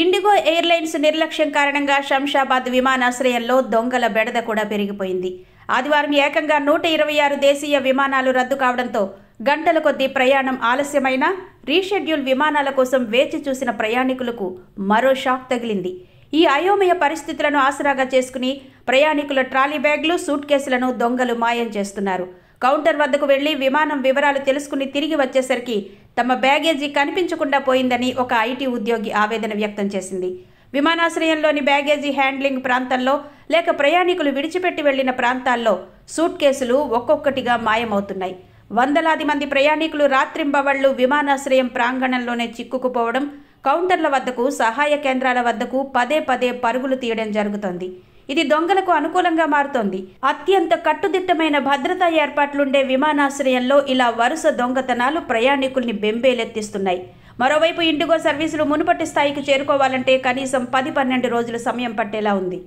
IndiGo airlines నిర్లక్ష్యం కారణంగా శంషాబాద్ విమానాశ్రయంలో దొంగల బెడద కూడా పెరిగిపోయింది. ఆదివారం ఏకంగా 126 దేశీయ విమానాలు రద్దు కావడంతో గంటల కొద్దీ ప్రయాణం ఆలస్యమైనా రీషెడ్యూల్ విమానాల కోసం వేచి చూసిన ప్రయాణికులకు మరో షాక్ తగిలింది. ఈ అయోమయ పరిస్థితులను ఆసరాగా చేసుకుని ప్రయాణికుల ట్రాలీ బ్యాగ్లు, సూట్ కేసులను దొంగలు మాయం చేస్తున్నారు. కౌంటర్ వద్దకు వెళ్లి విమానం వివరాలు తెలుసుకుని తిరిగి వచ్చేసరికి తమ బ్యాగేజీ కనిపించకుండా పోయిందని ఒక ఐటీ ఉద్యోగి ఆవేదన వ్యక్తం చేసింది. విమానాశ్రయంలోని బ్యాగేజీ హ్యాండ్లింగ్ ప్రాంతంలో లేక ప్రయాణికులు విడిచిపెట్టి వెళ్లిన ప్రాంతాల్లో సూట్ కేసులు ఒక్కొక్కటిగా మాయమవుతున్నాయి. వందలాది మంది ప్రయాణికులు రాత్రింబవళ్లు విమానాశ్రయం ప్రాంగణంలోనే చిక్కుకుపోవడం, కౌంటర్ల వద్దకు, సహాయ కేంద్రాల వద్దకు పదే పదే పరుగులు తీయడం జరుగుతోంది. ఇది దొంగలకు అనుకూలంగా మారుతోంది. అత్యంత కట్టుదిట్టమైన భద్రతా ఏర్పాట్లుండే విమానాశ్రయంలో ఇలా వరుస దొంగతనాలు ప్రయాణికుల్ని బెంబేలెత్తిస్తున్నాయి. మరోవైపు ఇండిగో సర్వీసులు మునుపటి స్థాయికి చేరుకోవాలంటే కనీసం 10-12 రోజుల సమయం పట్టేలా ఉంది.